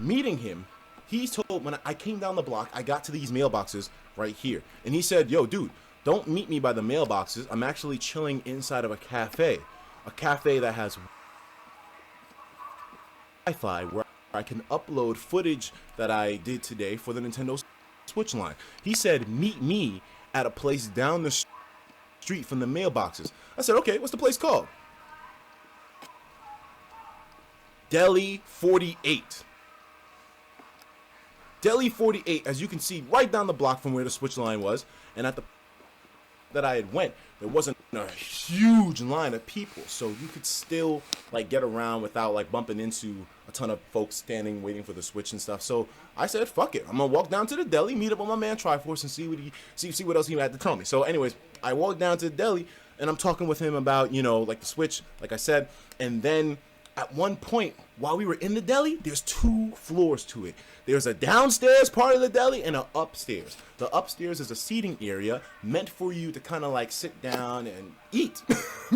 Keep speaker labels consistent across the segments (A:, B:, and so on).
A: meeting him, he told, when I came down the block, I got to these mailboxes right here. And he said, yo, dude, don't meet me by the mailboxes. I'm actually chilling inside of a cafe that has Wi-Fi where I can upload footage that I did today for the Nintendo Switch line. He said, meet me at a place down the street from the mailboxes. I said, okay, what's the place called? Deli 48. Deli 48, as you can see, right down the block from where the Switch line was, and at the that I had went, there wasn't a huge line of people, so you could still like get around without like bumping into a ton of folks standing waiting for the Switch and stuff. So I said, fuck it, I'm gonna walk down to the deli, meet up with my man Triforce, and see what else he had to tell me. So anyways, I walked down to the deli and I'm talking with him about, you know, like the Switch, like I said, and then at one point while we were in the deli, there's 2 floors to it. There's a downstairs part of the deli and an upstairs. The upstairs is a seating area meant for you to kind of like sit down and eat.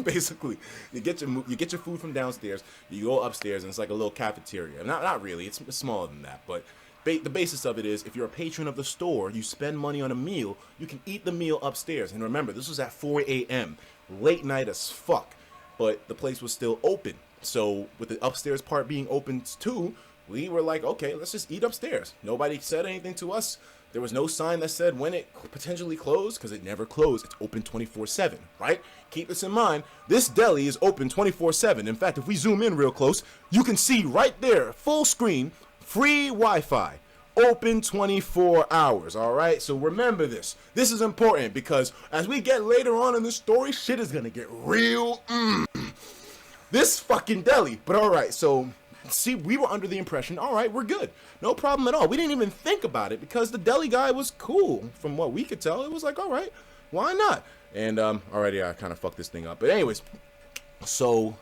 A: Basically, you get your food from downstairs, you go upstairs, and it's like a little cafeteria. Not really. It's smaller than that, but the basis of it is if you're a patron of the store, you spend money on a meal, you can eat the meal upstairs. And remember, this was at 4 a.m. late night as fuck, but the place was still open. So with the upstairs part being open too, we were like, okay, let's just eat upstairs. Nobody said anything to us. There was no sign that said when it potentially closed, because it never closed. It's open 24/7, right? Keep this in mind. This deli is open 24/7. In fact, if we zoom in real close, you can see right there, full screen, free Wi-Fi, open 24 hours, all right? So remember this. This is important because as we get later on in the story, shit is going to get real. This fucking deli. But all right, so see, we were under the impression, all right, we're good. No problem at all. We didn't even think about it because the deli guy was cool. From what we could tell, it was like, all right, why not? And already I kind of fucked this thing up. But anyways, so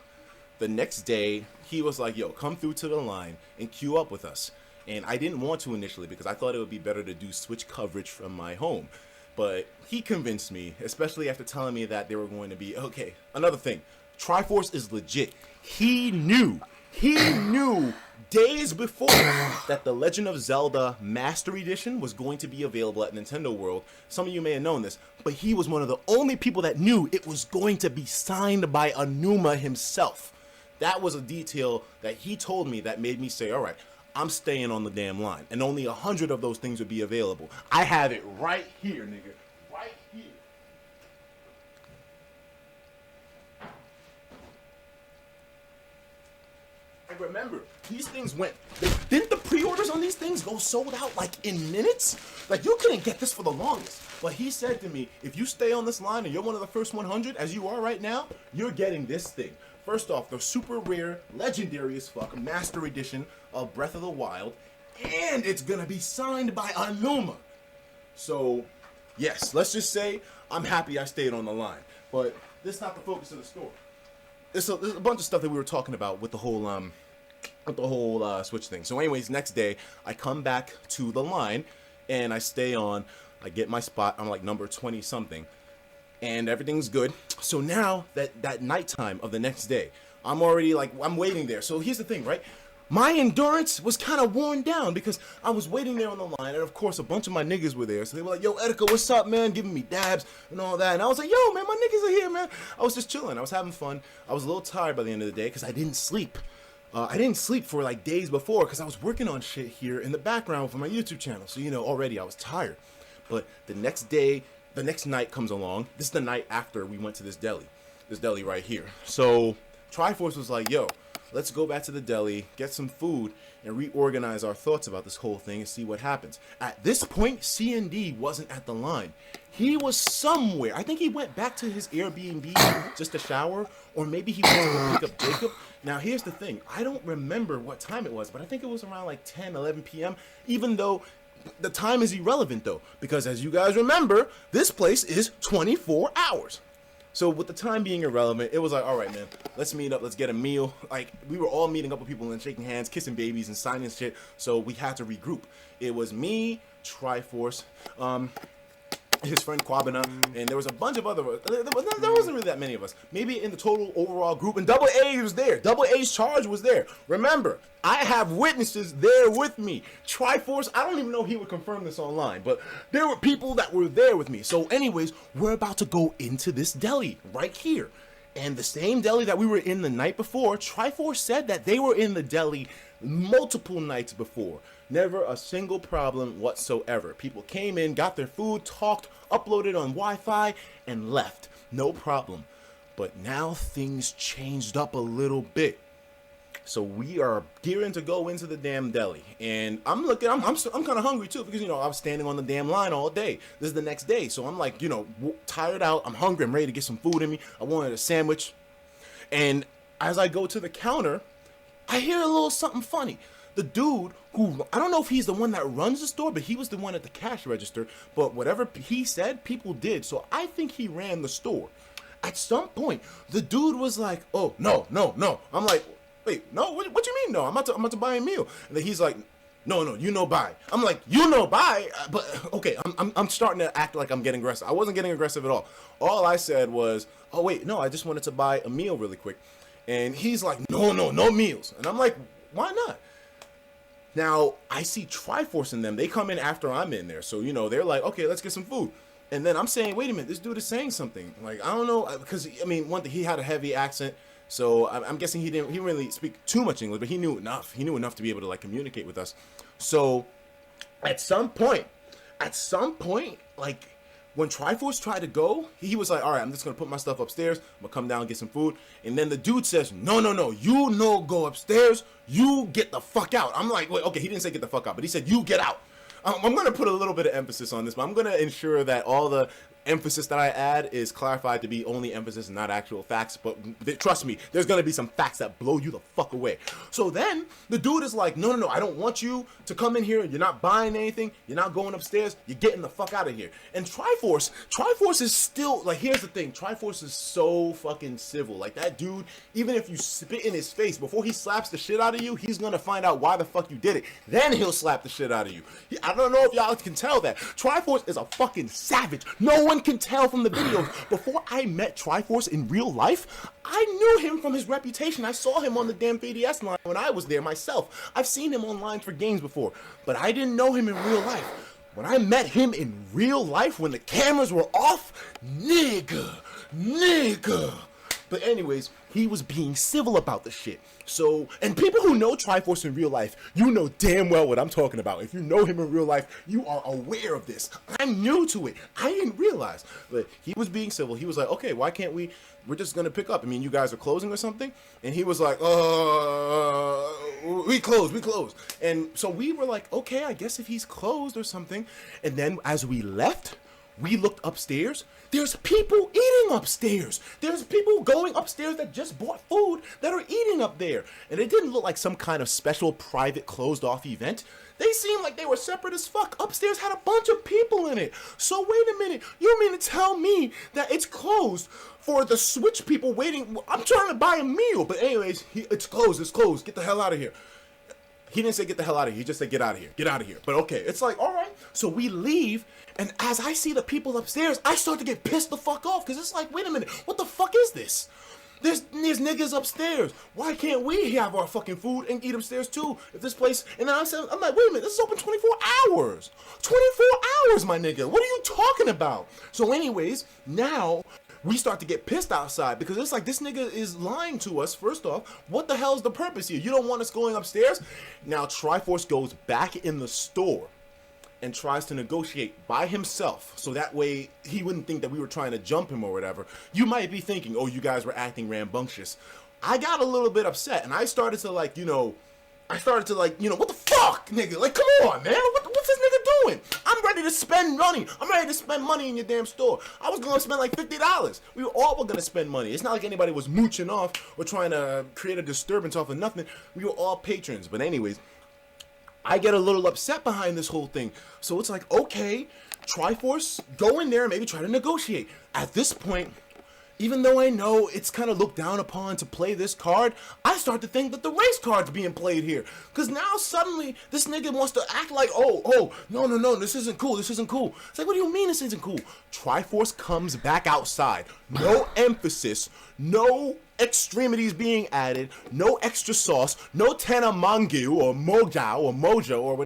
A: the next day, he was like, yo, come through to the line and queue up with us. And I didn't want to initially because I thought it would be better to do Switch coverage from my home. But he convinced me, especially after telling me that they were going to be, okay, another thing. Triforce is legit. He knew days before that the Legend of Zelda Master Edition was going to be available at Nintendo World. Some of you may have known this, but he was one of the only people that knew it was going to be signed by Aonuma himself. That was a detail that he told me that made me say, all right, I'm staying on the damn line. And only 100 of those things would be available. I have it right here, nigga. Right here. And remember, these things didn't the pre-orders on these things go sold out like in minutes? Like you couldn't get this for the longest. But he said to me, if you stay on this line and you're one of the first 100, as you are right now, you're getting this thing. First off, the super rare, legendary as fuck, Master Edition of Breath of the Wild, and it's gonna be signed by Aonuma. So, yes, let's just say I'm happy I stayed on the line. But this is not the focus of the story. There's a bunch of stuff that we were talking about with the whole Switch thing. So anyways, next day, I come back to the line, and I stay on. I get my spot. I'm like number 20 something, and everything's good. So now that nighttime of the next day, I'm already like, I'm waiting there. So here's the thing, right? My endurance was kind of worn down because I was waiting there on the line, and of course a bunch of my niggas were there. So they were like, yo, ETIKA, what's up, man? Giving me dabs and all that. And I was like, yo, man, my niggas are here, man. I was just chilling. I was having fun. I was a little tired by the end of the day because I didn't sleep. I didn't sleep for like days before because I was working on shit here in the background for my YouTube channel. So, you know, already I was tired. But the next day, the next night comes along. This is the night after we went to this deli right here. So Triforce was like, yo, let's go back to the deli, get some food, and reorganize our thoughts about this whole thing and see what happens. At this point, C&D wasn't at the line. He was somewhere. I think he went back to his Airbnb just to shower, or maybe he went to go pick up Jacob. Now, here's the thing. I don't remember what time it was, but I think it was around like 10, 11 p.m., even though the time is irrelevant, though, because as you guys remember, this place is 24 hours. So with the time being irrelevant, it was like, all right, man, let's meet up. Let's get a meal. Like, we were all meeting up with people and shaking hands, kissing babies and signing shit. So we had to regroup. It was me, Triforce, his friend Kwabena, and there was a bunch of other. There wasn't really that many of us. Maybe in the total overall group, and Double A was there. Double A's charge was there. Remember, I have witnesses there with me. Triforce, I don't even know if he would confirm this online, but there were people that were there with me. So, anyways, we're about to go into this deli right here. And the same deli that we were in the night before, Triforce said that they were in the deli multiple nights before. Never a single problem whatsoever. People came in, got their food, talked, uploaded on Wi-Fi, and left. No problem. But now things changed up a little bit. So we are gearing to go into the damn deli, and I'm kind of hungry too, because, you know, I was standing on the damn line all day. This is the next day, so I'm like, you know, tired out. I'm hungry. I'm ready to get some food in me. I wanted a sandwich, and as I go to the counter, I hear a little something funny. The dude who, I don't know if he's the one that runs the store, but he was the one at the cash register. But whatever he said, people did. So I think he ran the store. At some point, the dude was like, "Oh, no." I'm like, "Wait, no, what you mean no? I'm about to buy a meal." And then he's like, no, you know buy. I'm like, you know buy? But okay, I'm starting to act like I'm getting aggressive. I wasn't getting aggressive at all. All I said was, "Oh wait, no, I just wanted to buy a meal really quick." And he's like, no meals. And I'm like, why not? Now, I see Triforce in them. They come in after I'm in there. So, you know, they're like, okay, let's get some food. And then I'm saying, wait a minute, this dude is saying something. Like, I don't know, because, I mean, one thing, he had a heavy accent. So I'm guessing he didn't really speak too much English, but he knew enough. He knew enough to be able to, like, communicate with us. So at some point, like, when Triforce tried to go, he was like, all right, I'm just going to put my stuff upstairs. I'm going to come down and get some food. And then the dude says, no, you no go upstairs. You get the fuck out. I'm like, wait, okay, he didn't say get the fuck out, but he said, you get out. I'm going to put a little bit of emphasis on this, but I'm going to ensure that all the emphasis that I add is clarified to be only emphasis and not actual facts. But trust me, there's going to be some facts that blow you the fuck away. So then the dude is like, no, I don't want you to come in here. You're not buying anything. You're not going upstairs. You're getting the fuck out of here. And Triforce is still, like, here's the thing. Triforce is so fucking civil. Like, that dude, even if you spit in his face, before he slaps the shit out of you, he's going to find out why the fuck you did it. Then he'll slap the shit out of you. I don't know if y'all can tell that. Triforce is a fucking savage. No one can tell from the videos. Before I met Triforce in real life, I knew him from his reputation. I saw him on the damn 3DS line when I was there myself. I've seen him online for games before, but I didn't know him in real life. When I met him in real life, when the cameras were off, nigga. But anyways, he was being civil about the shit. So, and people who know Triforce in real life, you know damn well what I'm talking about. If you know him in real life, you are aware of this. I'm new to it. I didn't realize. But he was being civil. He was like, okay, why can't we're just going to pick up. I mean, you guys are closing or something? And he was like, we close. And so we were like, okay, I guess if he's closed or something. And then as we left, we looked upstairs. There's people eating upstairs. There's people going upstairs that just bought food that are eating up there. And it didn't look like some kind of special private closed off event. They seemed like they were separate as fuck. Upstairs had a bunch of people in it. So wait a minute. You mean to tell me that it's closed for the Switch people waiting? I'm trying to buy a meal. But anyways, it's closed. Get the hell out of here. He didn't say get the hell out of here. He just said get out of here. But okay, it's like, all right. So we leave, and as I see the people upstairs, I start to get pissed the fuck off, because it's like, wait a minute, what the fuck is this? There's niggas upstairs. Why can't we have our fucking food and eat upstairs too? If this place, and then I'm like, wait a minute, this is open 24 hours. 24 hours, my nigga. What are you talking about? So anyways, now we start to get pissed outside, because it's like, this nigga is lying to us. First off, what the hell is the purpose here? You don't want us going upstairs? Now Triforce goes back in the store and tries to negotiate by himself, so that way he wouldn't think that we were trying to jump him or whatever. You might be thinking, oh, you guys were acting rambunctious. I got a little bit upset, and I started to what the fuck, nigga? Like, come on, man. What's this nigga doing? I'm ready to spend money. I'm ready to spend money in your damn store. I was going to spend like $50. We were all going to spend money. It's not like anybody was mooching off or trying to create a disturbance off of nothing. We were all patrons. But anyways, I get a little upset behind this whole thing. So it's like, okay, Triforce, go in there and maybe try to negotiate. At this point, even though I know it's kind of looked down upon to play this card, I start to think that the race card's being played here. Because now suddenly this nigga wants to act like, no, this isn't cool, this isn't cool. It's like, what do you mean this isn't cool? Triforce comes back outside. No emphasis, no extremities being added, no extra sauce, no Tana Mangu or Mojo or whatever.